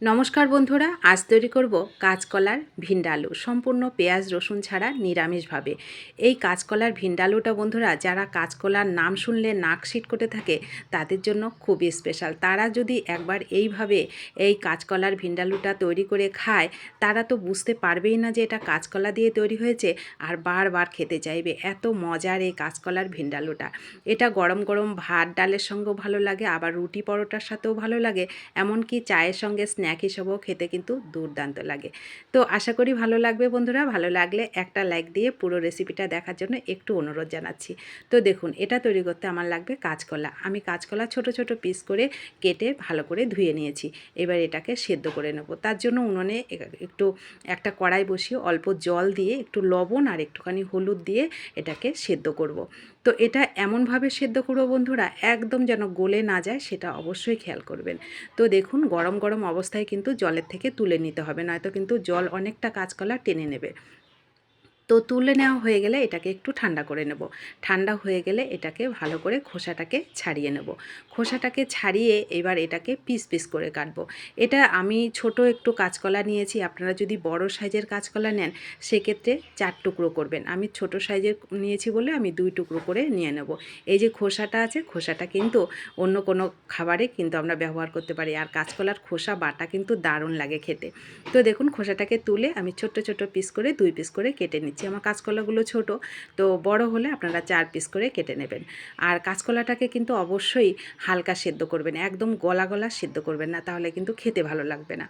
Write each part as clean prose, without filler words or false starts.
নমস্কার বন্ধুরা, আজ তৈরি করব কাঁচকলার ভিন্ডা আলু, সম্পূর্ণ পেঁয়াজ রসুন ছাড়া নিরামিষভাবে। এই কাঁচকলার ভিন্ডা আলুটা বন্ধুরা, যারা কাঁচকলার নাম শুনলে নাক সিট করতে থাকে তাদের জন্য খুবই স্পেশাল। তারা যদি একবার এইভাবে এই কাঁচকলার ভিন্ডা আলুটা তৈরি করে খায়, তারা তো বুঝতে পারবেই না যে এটা কাঁচকলা দিয়ে তৈরি হয়েছে, আর বারবার খেতে চাইবে। এত মজার এই কাঁচকলার ভিন্ডা আলুটা। এটা গরম গরম ভাত ডালের সঙ্গেও ভালো লাগে, আবার রুটি পরোটার সাথেও ভালো লাগে, এমনকি চায়ের সঙ্গে স্ন্যাক হিসেবেও খেতে কিন্তু দুর্দান্ত লাগে। তো আশা করি ভালো লাগবে বন্ধুরা। ভালো লাগলে একটা লাইক দিয়ে পুরো রেসিপিটা দেখার জন্য একটু অনুরোধ জানাচ্ছি। তো দেখুন, এটা তৈরি করতে আমার লাগবে কাঁচকলা। আমি কাঁচকলা ছোট ছোট পিস করে কেটে ভালো করে ধুয়ে নিয়েছি। এবার এটাকে সেদ্ধ করে নেব। তার জন্য উনুনে একটু একটা কড়াই বসিয়ে অল্প জল দিয়ে একটু লবণ আর একটুখানি হলুদ দিয়ে এটাকে সেদ্ধ করব। তো এটা এমনভাবে সেদ্ধ করব বন্ধুরা, একদম যেন গলে না যায়, সেটা অবশ্যই খেয়াল করবেন। তো দেখুন, গরম গরম অবস্থায় কিন্তু জলের থেকে তুলে নিতে হবে, নয়তো কিন্তু জল অনেকটা কাঁচকলা টেনে নেবে। তো তুলে নেওয়া হয়ে গেলে এটাকে একটু ঠান্ডা করে নেব। ঠান্ডা হয়ে গেলে এটাকে ভালো করে খোসাটাকে ছাড়িয়ে নেব। খোসাটাকে ছাড়িয়ে এবার এটাকে পিস পিস করে কাটবো। এটা আমি ছোট একটু কাঁচকলা নিয়েছি, আপনারা যদি বড় সাইজের কাঁচকলা নেন সেক্ষেত্রে 4 টুকরো করবেন। আমি ছোট সাইজের নিয়েছি বলে আমি 2 টুকরো করে নিয়ে নেব। এই যে খোসাটা আছে, খোসাটা কিন্তু অন্য কোনো খাবারে কিন্তু আমরা ব্যবহার করতে পারি, আর কাঁচকলার খোসা বাটা কিন্তু দারুণ লাগে খেতে। তো দেখুন, খোসাটাকে তুলে আমি ছোট্ট ছোট পিস করে 2 পিস করে কেটে নিচ্ছি। আমার কাঁচকলাগুলো ছোট, তো বড় হলে আপনারা 4 পিস করে কেটে নেবেন। আর কাঁচকলাটাকে কিন্তু অবশ্যই হালকা সেদ্ধ করবেন, একদম গলা গলা সেদ্ধ করবেন না, তাহলে কিন্তু খেতে ভালো লাগবে না।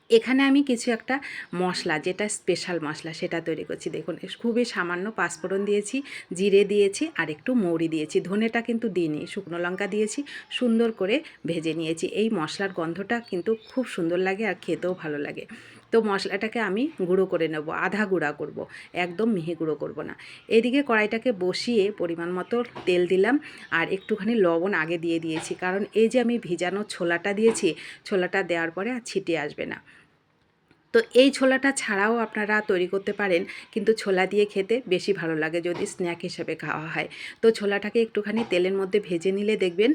এখানে আমি কিছু একটা মশলা, যেটা স্পেশাল মশলা, সেটা তৈরি করছি। দেখুন, খুবই সামান্য পাঁচফোড়ন দিয়েছি, জিরে দিয়েছি, আর একটু মৌরি দিয়েছি, ধনেটা কিন্তু দিইনি, শুকনো লঙ্কা দিয়েছি, সুন্দর করে ভেজে নিয়েছি। এই মশলার গন্ধটা কিন্তু খুব সুন্দর লাগে আর খেতেও ভালো লাগে। তো মশলাটাকে আমি গুঁড়ো করে নেব, আধা গুঁড়া করব, একদম মিহি গুঁড়ো করব না। এদিকে কড়াইটাকে বসিয়ে পরিমাণ মতো তেল দিলাম, আর একটুখানি লবণ আগে দিয়ে দিয়েছি, কারণ এই যে আমি ভিজানো ছোলাটা দিয়েছি, ছোলাটা দেওয়ার পরে আর ছিটে আসবে না। তো এই ছোলাটা ছাড়াও আপনারা তৈরি করতে পারেন, কিন্তু ছোলা দিয়ে খেতে বেশি ভালো লাগে যদি স্ন্যাক হিসেবে খাওয়া হয়। তো ছোলাটাকে একটুখানি তেলের মধ্যে ভেজে নিলে দেখবেন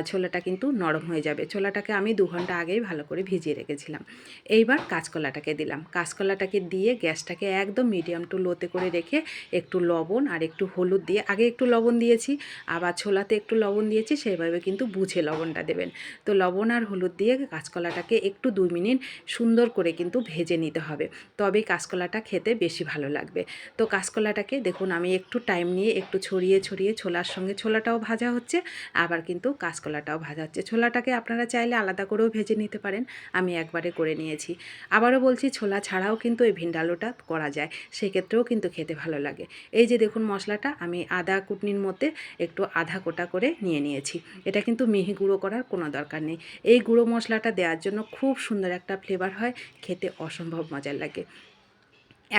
ছোলাটা কিন্তু নরম হয়ে যাবে। ছোলাটাকে আমি 2 ঘন্টা আগেই ভালো করে ভিজিয়ে রেখেছিলাম। এইবার কাঁচকলাটাকে দিলাম। কাঁচকলাটাকে দিয়ে গ্যাসটাকে একদম মিডিয়াম টু লোতে করে রেখে একটু লবণ আর একটু হলুদ দিয়ে, আগে একটু লবণ দিয়েছি, আবার ছোলাতে একটু লবণ দিয়েছি, সেইভাবে কিন্তু বুঝে লবণটা দেবেন। তো লবণ আর হলুদ দিয়ে কাঁচকলাটাকে একটু 2 মিনিট সুন্দর করে কিন্তু ভেজে নিতে হবে, তবেই কাঁচকলাটা খেতে বেশি ভালো লাগবে। তো কাঁচকলাটাকে দেখুন, আমি একটু টাইম নিয়ে একটু ছড়িয়ে ছড়িয়ে ছোলার সঙ্গে ছোলাটাও ভাজা হচ্ছে, আবার কিন্তু কাঁচকলাটাও ভাজা হচ্ছে। ছোলাটাকে আপনারা চাইলে আলাদা করেও ভেজে নিতে পারেন, আমি একবারে করে নিয়েছি। আবারও বলছি, ছোলা ছাড়াও কিন্তু এই ভিন্ডা আলুটা করা যায়, সেক্ষেত্রেও কিন্তু খেতে ভালো লাগে। এই যে দেখুন, মশলাটা আমি আদা কুটনির মধ্যে একটু আধা কোটা করে নিয়ে নিয়েছি। এটা কিন্তু মিহি গুঁড়ো করার কোনো দরকার নেই। এই গুঁড়ো মশলাটা দেওয়ার জন্য খুব সুন্দর একটা ফ্লেভার হয়, খেতে অসম্ভব মজার লাগে।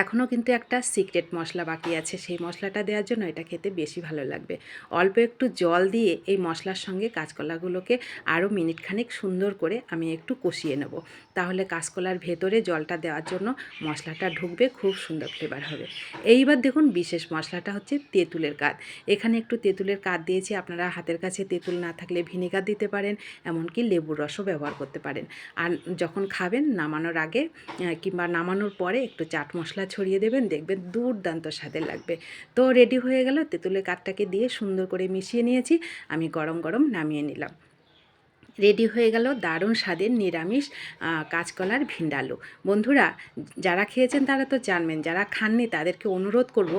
এখনও কিন্তু একটা সিক্রেট মশলা বাকি আছে, সেই মশলাটা দেওয়ার জন্য এটা খেতে বেশি ভালো লাগবে। অল্প একটু জল দিয়ে এই মশলার সঙ্গে কাঁচকলাগুলোকে আরও মিনিটখানেক সুন্দর করে আমি একটু কষিয়ে নেব, তাহলে কাঁচকলার ভেতরে জলটা দেওয়ার জন্য মশলাটা ঢুকবে, খুব সুন্দর ফ্লেভার হবে। এইবার দেখুন, বিশেষ মশলাটা হচ্ছে তেঁতুলের কাঠ। এখানে একটু তেঁতুলের কাঠ দিয়েছি, আপনারা হাতের কাছে তেঁতুল না থাকলে ভিনেগার দিতে পারেন, এমনকি লেবুর রসও ব্যবহার করতে পারেন। আর যখন খাবেন নামানোর আগে কিংবা নামানোর পরে একটু চাট মশলা ছড়িয়ে দেবেন, দেখবেন দুর্দান্ত স্বাদের লাগবে। তো রেডি হয়ে গেল, তেঁতুলের কাঠটাকে দিয়ে সুন্দর করে মিশিয়ে নিয়েছি, আমি গরম গরম নামিয়ে নিলাম। রেডি হয়ে গেল দারুণ স্বাদের নিরামিষ কাঁচকলার ভিন্ডা আলু। বন্ধুরা, যারা খেয়েছেন তারা তো জানবেন, যারা খাননি তাদেরকে অনুরোধ করব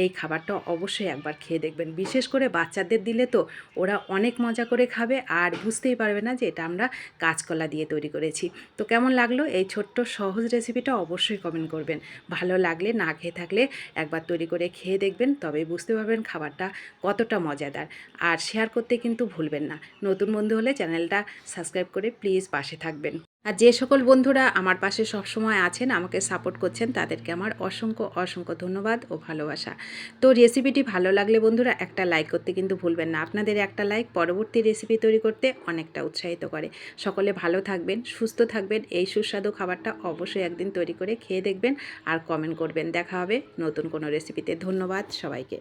এই খাবারটা অবশ্যই একবার খেয়ে দেখবেন। বিশেষ করে বাচ্চাদের দিলে তো ওরা অনেক মজা করে খাবে, আর বুঝতেই পারবে না যে এটা আমরা কাঁচকলা দিয়ে তৈরি করেছি। তো কেমন লাগলো এই ছোট্ট সহজ রেসিপিটা অবশ্যই কমেন্ট করবেন। ভালো লাগলে, না খেয়ে থাকলে একবার তৈরি করে খেয়ে দেখবেন, তবেই বুঝতে পারবেন খাবারটা কতটা মজাদার। আর শেয়ার করতে কিন্তু ভুলবেন না। নতুন বন্ধু হলে চ্যানেলটা সাবস্ক্রাইব করে প্লিজ পাশে থাকবেন। আর যে সকল বন্ধুরা আমার পাশে সবসময় আছেন, আমাকে সাপোর্ট করছেন, তাদেরকে আমার অসংখ্য অসংখ্য ধন্যবাদ ও ভালোবাসা। তো রেসিপিটি ভালো লাগলে বন্ধুরা একটা লাইক করতে কিন্তু ভুলবেন না। আপনাদের একটা লাইক পরবর্তী রেসিপি তৈরি করতে অনেকটা উৎসাহিত করে। সকলে ভালো থাকবেন, সুস্থ থাকবেন। এই সুস্বাদু খাবারটা অবশ্যই একদিন তৈরি করে খেয়ে দেখবেন আর কমেন্ট করবেন। দেখা হবে নতুন কোনো রেসিপিতে। ধন্যবাদ সবাইকে।